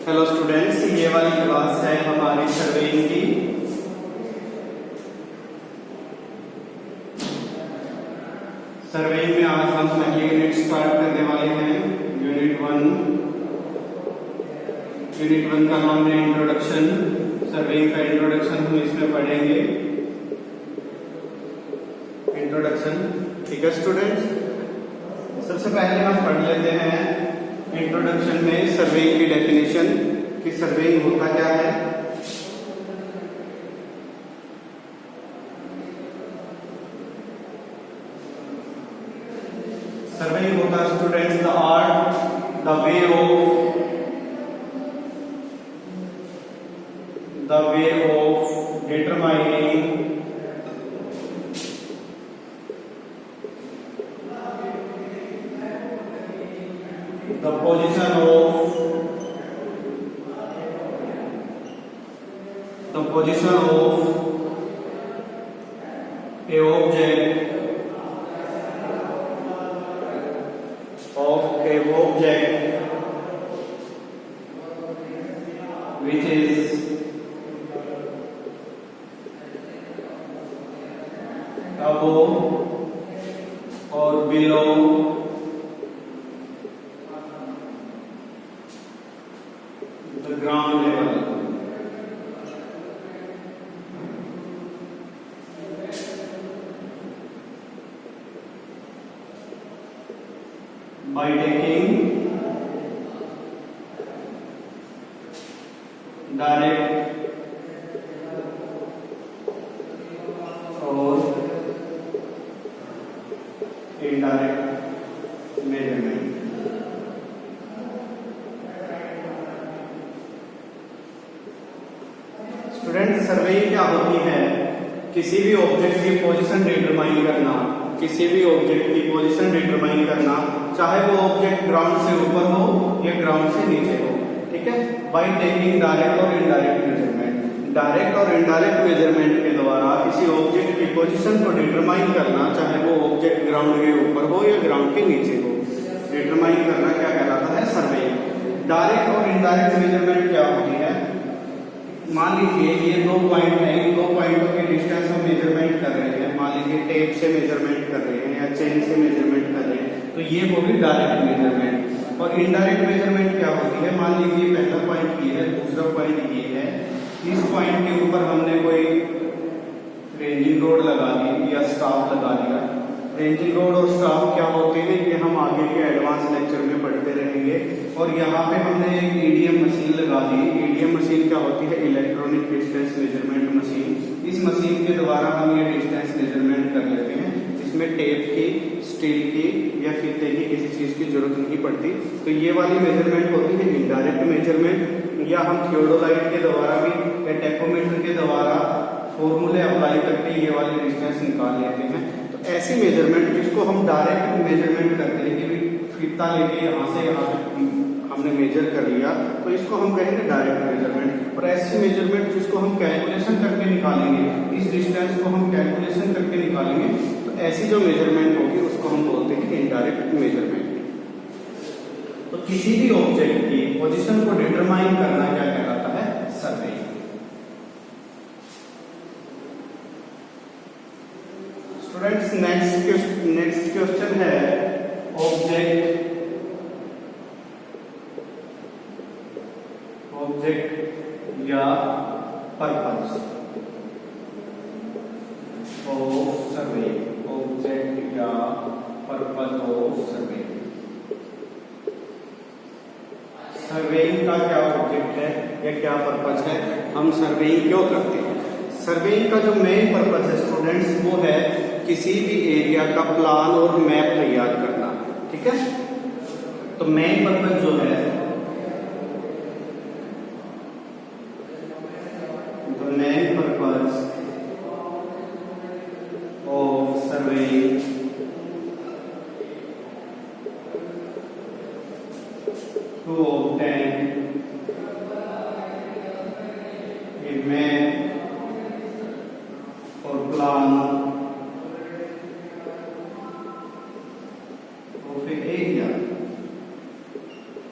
Hello students, ये वाली class है हमारी सर्वेइंग की। सर्वेइंग में आज हम पहली यूनिट स्टार्ट करने वाले हैं। यूनिट वन का नाम है इंट्रोडक्शन। सर्वेइंग का इंट्रोडक्शन हम इसमें पढ़ेंगे। इंट्रोडक्शन, ठीक है स्टूडेंट्स। सबसे पहले हम पढ़ लेते हैं इंट्रोडक्शन में सर्वेइंग की डेफिनेशन कि सर्वेइंग होता क्या है। सर्वेइंग होता है students the art, the way of determining the position of a object which is above or below the ground level. By taking direct or indirect measurement. Student, surveying क्या होती है? किसी भी ऑब्जेक्ट की पोजीशन डिटरमाइन करना, किसी भी object की पोजीशन डिटरमाइन करना, चाहे वो ऑब्जेक्ट ग्राउंड से ऊपर हो या ग्राउंड से नीचे हो, ठीक है। बाय टेकिंग डायरेक्ट और इनडायरेक्ट मेजरमेंट। डायरेक्ट और इनडायरेक्ट मेजरमेंट के द्वारा किसी ऑब्जेक्ट की पोजीशन को डिटरमाइन करना, चाहे वो ऑब्जेक्ट ग्राउंड के ऊपर हो या ग्राउंड के नीचे हो, डिटरमाइन करना क्या कहलाता है? सर्वेइंग। डायरेक्ट और इनडायरेक्ट मेजरमेंट क्या होती है? मान लीजिए ये दो पॉइंट है, इन दो पॉइंटों के डिस्टेंस हम मेजरमेंट कर रहे हैं। मान लीजिए टेप से मेजरमेंट कर रहे हैं या चेन से मेजरमेंट कर रहे हैं, तो ये होगी डायरेक्ट मेजरमेंट। और इनडायरेक्ट मेजरमेंट क्या होती है? मान लीजिए पहला पॉइंट ये है, दूसरा पॉइंट ये है। इस पॉइंट के ऊपर हमने कोई रेंजिंग रोड लगा दी या स्टाफ लगा दिया। रेंजिंग रोड और स्टाफ क्या होते हैं, ये हम आगे के एडवांस लेक्चर में पढ़ते रहेंगे। और यहाँ पे हमने एक ईडीएम मशीन लगा दी। ईडीएम मशीन क्या होती है? Electronic distance measurement machine. इस मशीन के द्वारा हम ये डिस्टेंस मेजरमेंट कर लेते हैं। इसमें टेप की, स्टील की या फीते की किसी चीज की जरूरत नहीं पड़ती। तो ये वाली मेजरमेंट होती है इनडायरेक्ट मेजरमेंट। या हम थियोडोलाइट के द्वारा भी या टेकोमीटर के द्वारा फॉर्मूले अप्लाई करके ये वाली डिस्टेंस निकाल लेते हैं। तो ऐसी मेजरमेंट जिसको हम डायरेक्ट मेजरमेंट करते हैं कि फीता लेके यहाँ से यहाँ हमने मेजर कर लिया, तो इसको हम कहेंगे डायरेक्ट मेजरमेंट। और ऐसी मेजरमेंट जिसको हम कैलकुलेशन करके निकालेंगे, इस डिस्टेंस को हम कैलकुलेशन करके निकालेंगे, तो ऐसी जो मेजरमेंट होगी उसको हम बोलते हैं इनडायरेक्ट मेजरमेंट। तो किसी भी ऑब्जेक्ट की पोजीशन को डिटरमाइन करना क्या कहलाता है? सर्वेइंग। स्टूडेंट्स, नेक्स्ट क्वेश्चन है ऑब्जेक्ट या पर्पस ऑफ सर्वेइंग। ऑब्जेक्ट या पर्पस ऑफ सर्वेइंग। सर्वेइंग का क्या ऑब्जेक्ट है या क्या पर्पस है? हम सर्वेइंग क्यों करते हैं? सर्वेइंग का जो मेन पर्पस है स्टूडेंट्स, वो है किसी भी एरिया का प्लान और मैप तैयार करना, ठीक है। तो मेन पर्पस जो है, the main purpose of surveying to obtain a map और प्लान ऑफ ए एरिया।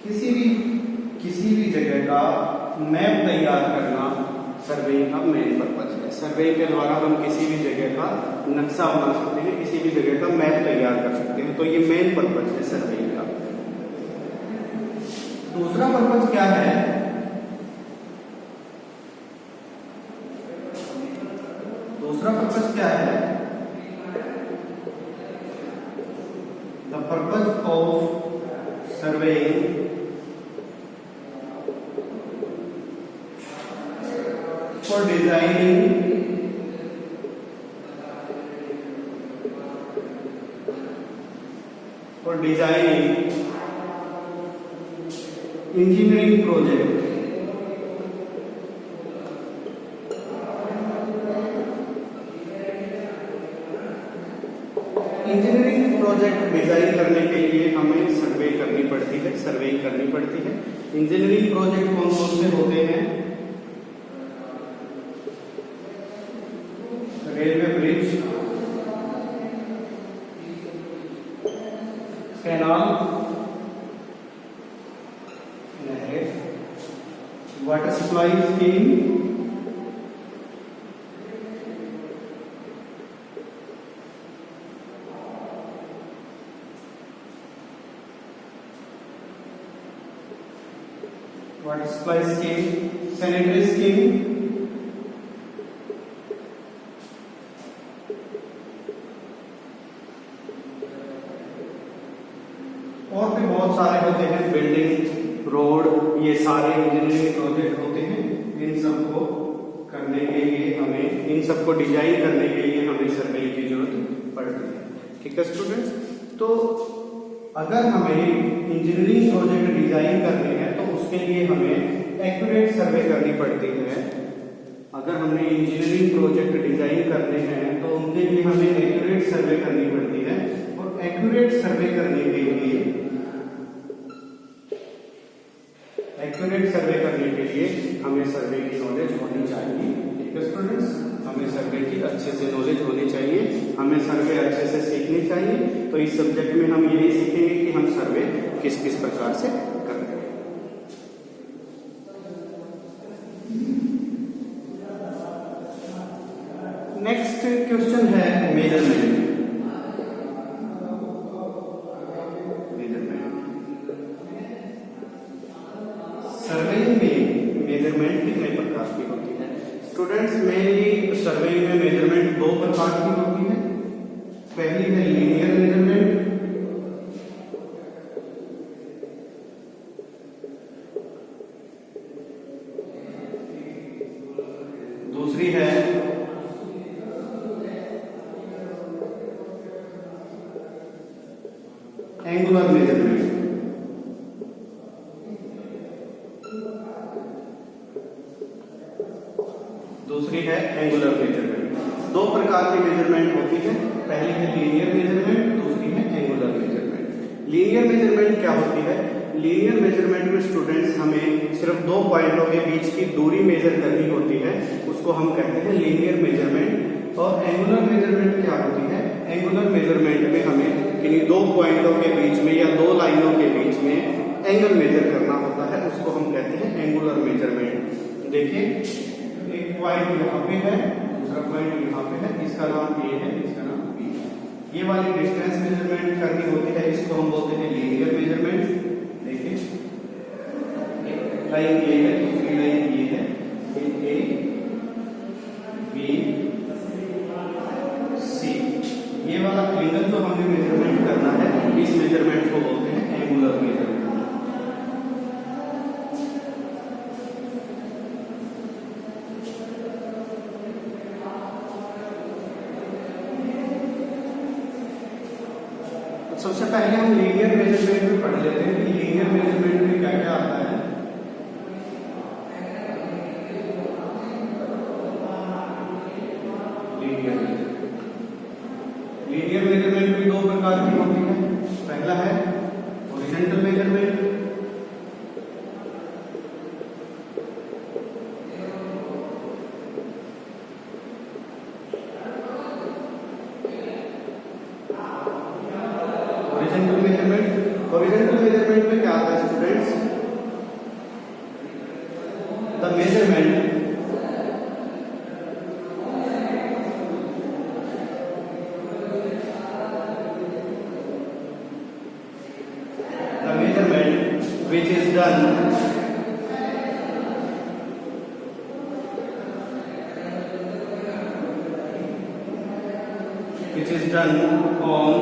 किसी भी जगह का मैप तैयार करना सर्वेइंग का मेन पर्पज है। सर्वेइंग के द्वारा हम किसी भी जगह का नक्शा बना सकते हैं, किसी भी जगह का मैप तैयार कर सकते हैं, तो ये मेन पर्पज है सर्वेइंग का। दूसरा पर्पज क्या है? दूसरा पर्पज क्या है? The purpose of surveying for designing engineering project design करने के लिए हमें सर्वे करनी पड़ती है, सर्वेइंग करनी पड़ती है। इंजीनियरिंग प्रोजेक्ट कौन कौन से होते हैं? रेलवे ब्रिज, कैनाल, नहरें, water supply scheme, sanitary scheme, और भी बहुत सारे होते हैं, बिल्डिंग, रोड, ये सारे इंजीनियरिंग प्रोजेक्ट होते हैं। इन सबको करने के लिए हमें, इन सबको डिजाइन करने के लिए हमें सर्वे की जरूरत पड़ती है। ठीक है स्टूडेंट्स, तो अगर हमें इंजीनियरिंग प्रोजेक्ट डिजाइन करने हैं तो उसके लिए हमें एक्यूरेट सर्वे करनी पड़ती है। अगर हमने इंजीनियरिंग प्रोजेक्ट डिजाइन करने हैं तो उनके लिए हमें एक्यूरेट सर्वे करनी पड़ती है, और एक्यूरेट सर्वे करने के लिए हमें सर्वे की नॉलेज होनी चाहिए। ठीक है स्टूडेंट्स, हमें सर्वे की अच्छे से नॉलेज होनी चाहिए, हमें सर्वे अच्छे से सीखनी चाहिए। तो इस सब्जेक्ट में हम यही सीखेंगे कि हम सर्वे किस किस प्रकार से करते हैं। नेक्स्ट क्वेश्चन है मेजरमेंट। सर्वेइंग में मेजरमेंट कितने प्रकार की होती है? स्टूडेंट्स, मेनली सर्वेइंग में मेजरमेंट दो प्रकार की होती है। पहली है लीनियर मेजरमेंट, दूसरी है एंगुलर मेजरमेंट। दूसरी है एंगुलर मेजरमेंट। दो प्रकार की मेजरमेंट होती है, पहली है लीनियर मेजरमेंट, दूसरी है एंगुलर मेजरमेंट। लीनियर मेजरमेंट क्या होती है? लीनियर मेजरमेंट में स्टूडेंट्स हमें सिर्फ दो पॉइंटों के बीच की दूरी मेजर करनी होती है, उसको हम कहते हैं लीनियर मेजरमेंट। और एंगुलर मेजरमेंट क्या होती है? एंगुलर मेजरमेंट में हमें किन्हीं दो पॉइंटों के बीच में या दो लाइनों के बीच में एंगल मेजर करना होता है, उसको हम कहते हैं एंगुलर मेजरमेंट। देखिए, एक पॉइंट यहाँ पे है, दूसरा पॉइंट यहाँ पे है, इसका नाम A है, इसका नाम B है। ये वाली डिस्टेंस मेजरमेंट करनी होती है, इसको हम बोलते हैं लीनियर मेजरमेंट। देखिए, एक लाइन ये है, दूसरी लाइन ये है, A B C। ये वाला एंगल जो हमने मेजरमेंट करना है, इस मेजरमेंट को बोलते हैं एंगुलर मेजरमेंट। सबसे पहले हम लीनियर मेजरमेंट में पढ़ लेते हैं कि लीनियर मेजरमेंट में क्या क्या आता है। लीनियर मेजरमेंट भी दो प्रकार की होती है। पहला है हॉरिजॉन्टल मेजरमेंट, हॉरिजॉन्टल मेजरमेंट में क्या आता है students? The measurement which is done on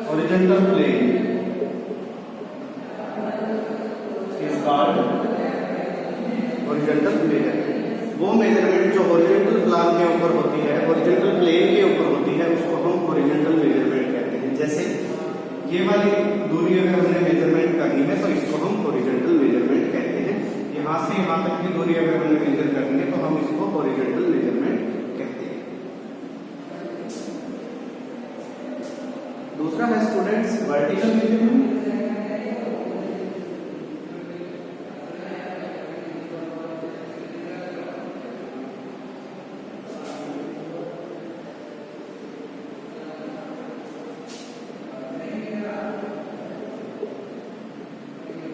horizontal plane is called horizontal measurement। वो मेजरमेंट जो हॉरिजॉन्टल प्लेन के ऊपर होती है, हॉरिजॉन्टल प्लेन के ऊपर होती है, उसको हम हॉरिजॉन्टल मेजरमेंट कहते हैं। जैसे ये वाली दूरी अगर हमने मेजरमेंट करनी है तो इसको हम हॉरिजॉन्टल मेजरमेंट कहते हैं। यहाँ से यहाँ तक की दूरी अगर हमने मेजर करनी है तो हम इसको हॉरिजॉन्टल मेजरमेंट कहते हैं। दूसरा है students vertical measurement.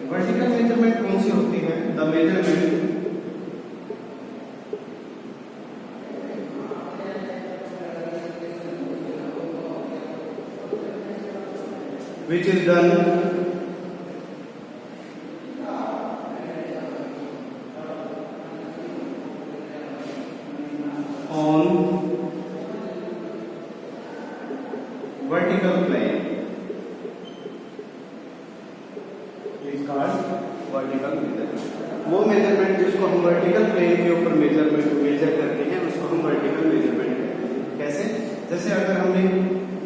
Vertical measurement कौन सी होती है? The measurement which is done on vertical plane is called vertical measurement। वो मेजरमेंट जिसको हम वर्टिकल प्लेन के ऊपर मेजर करते हैं उसको हम वर्टिकल मेजरमेंट कहते हैं। कैसे? जैसे अगर हमने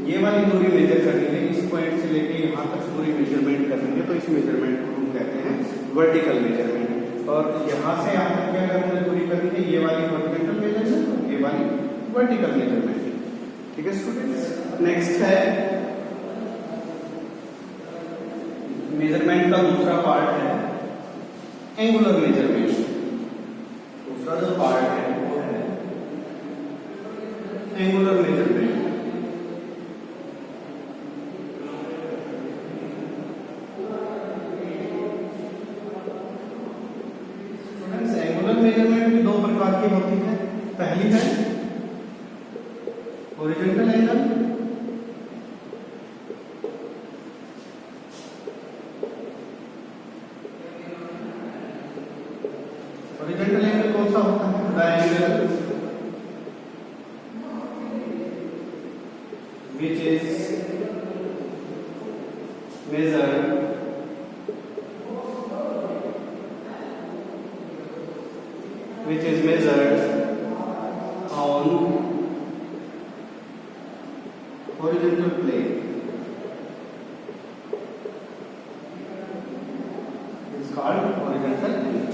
ये वाली दूरी मेजर करनी है, इस पॉइंट से लेके यहाँ तक पूरी मेजरमेंट करनी है, तो इस मेजरमेंट को हम कहते हैं वर्टिकल मेजरमेंट। और यहाँ से यहाँ तक की अगर हमने दूरी करनी है, ये वाली हॉरिजॉन्टल मेजरमेंट, ये वाली वर्टिकल मेजरमेंट। ठीक है स्टूडेंट्स, नेक्स्ट है मेजरमेंट का दूसरा पार्ट है एंगुलर मेजरमेंट। दूसरा जो पार्ट है वो है एंगुलर मेजरमेंट। मेजरमेंट भी दो प्रकार की होती है। पहली है हॉरिजॉन्टल एंगल, हॉरिजॉन्टल एंगल कौन सा होता है? The angle which is measured on horizontal plane is called horizontal angle।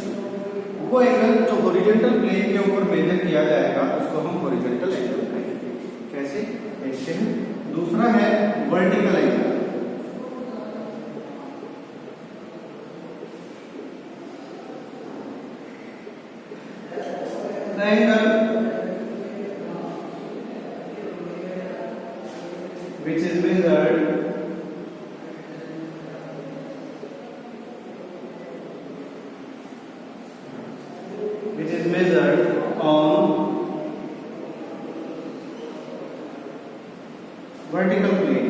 वो एंगल जो हॉरिजॉन्टल प्लेन के ऊपर मेजर किया जाएगा उसको हम हॉरिजॉन्टल एंगल कहेंगे। कैसे देखते हैं? दूसरा है vertical angle. The angle which is measured on vertical plane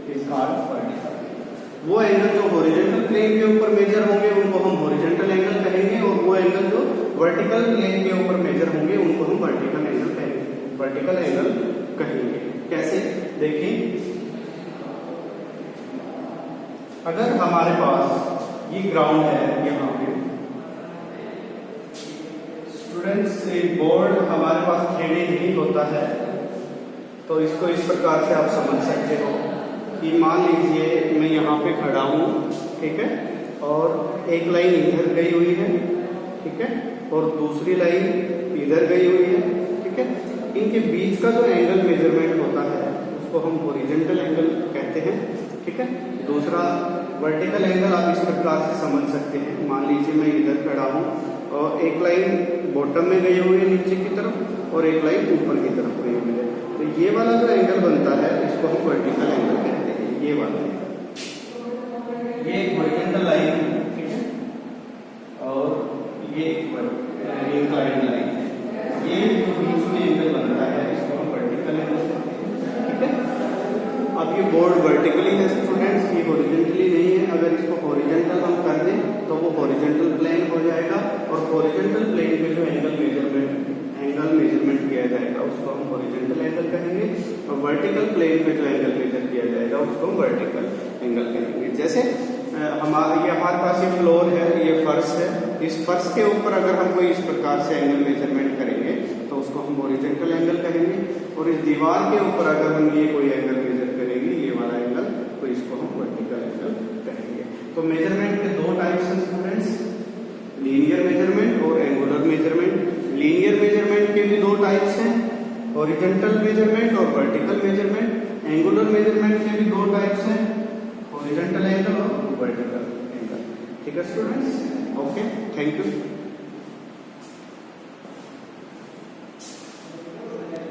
is called vertical। वो एंगल जो हॉरिजॉन्टल प्लेन के ऊपर मेजर होंगे उनको हम हॉरिजॉन्टल एंगल कहेंगे, और वो एंगल जो वर्टिकल प्लेन के ऊपर मेजर होंगे उनको हम वर्टिकल एंगल कहेंगे। वर्टिकल एंगल कहेंगे। कैसे देखिए, अगर हमारे पास ये ग्राउंड है, यहाँ पे स्टूडेंट्स एक बोर्ड हमारे पास 3D नहीं होता है, तो इसको इस प्रकार से आप समझ सकते हो कि मान लीजिए मैं यहाँ पे खड़ा हूँ, ठीक है, और एक लाइन इधर गई हुई है, ठीक है, और दूसरी लाइन इधर गई हुई है, ठीक है। इनके बीच का जो एंगल मेजरमेंट होता है उसको हम हॉरिजॉन्टल एंगल कहते हैं, ठीक है। दूसरा वर्टिकल एंगल आप इस प्रकार से समझ सकते हैं, मान लीजिए मैं इधर खड़ा हूँ और एक लाइन बॉटम में गई हुई है नीचे की तरफ और एक लाइन ऊपर की तरफ गई हुई है, तो ये वाला जो एंगल बनता है इसको हम वर्टिकल एंगल कहते हैं। ये वाला है, ये एक हॉरिजॉन्टल लाइन है, ठीक है, और ये इंक्लाइंड लाइन है। ये जो बीच में एंगल बनता है इसको हम वर्टिकल एंगल कहते हैं, ठीक है। अब ये बोर्ड वर्टिकली है स्टूडेंट्स, ये हॉरिजॉन्टली नहीं है। अगर इसको हॉरिजॉन्टल हम कर दें तो वो हॉरिजॉन्टल प्लेन हो जाएगा, और हॉरिजॉन्टल प्लेन पे जो एंगल मेजरमेंट किया जाएगा उसको हम हॉरिजॉन्टल एंगल कहेंगे, और वर्टिकल प्लेन पे जो एंगल मेजर किया जाएगा उसको हम वर्टिकल एंगल कहेंगे। जैसे हमारे पास ये फ्लोर है, ये फर्श है, इस फर्श के ऊपर अगर हम कोई इस प्रकार से एंगल मेजरमेंट करेंगे तो उसको हम हॉरिजॉन्टल एंगल कहेंगे, और इस दीवार के ऊपर अगर हम ये कोई एंगल मेजर करेंगे, ये वाला एंगल, तो इसको हम वर्टिकल एंगल कहेंगे। तो मेजरमेंट के दो टाइप्स हैं स्टूडेंट्स, लीनियर मेजरमेंट और एंगुलर मेजरमेंट। लीनियर मेजरमेंट के भी दो टाइप्स हैं, हॉरिजॉन्टल मेजरमेंट और वर्टिकल मेजरमेंट। एंगुलर मेजरमेंट के भी दो टाइप्स हैं, हॉरिजॉन्टल एंगल और वर्टिकल एंगल। ठीक है स्टूडेंट्स, ओके, थैंक यू।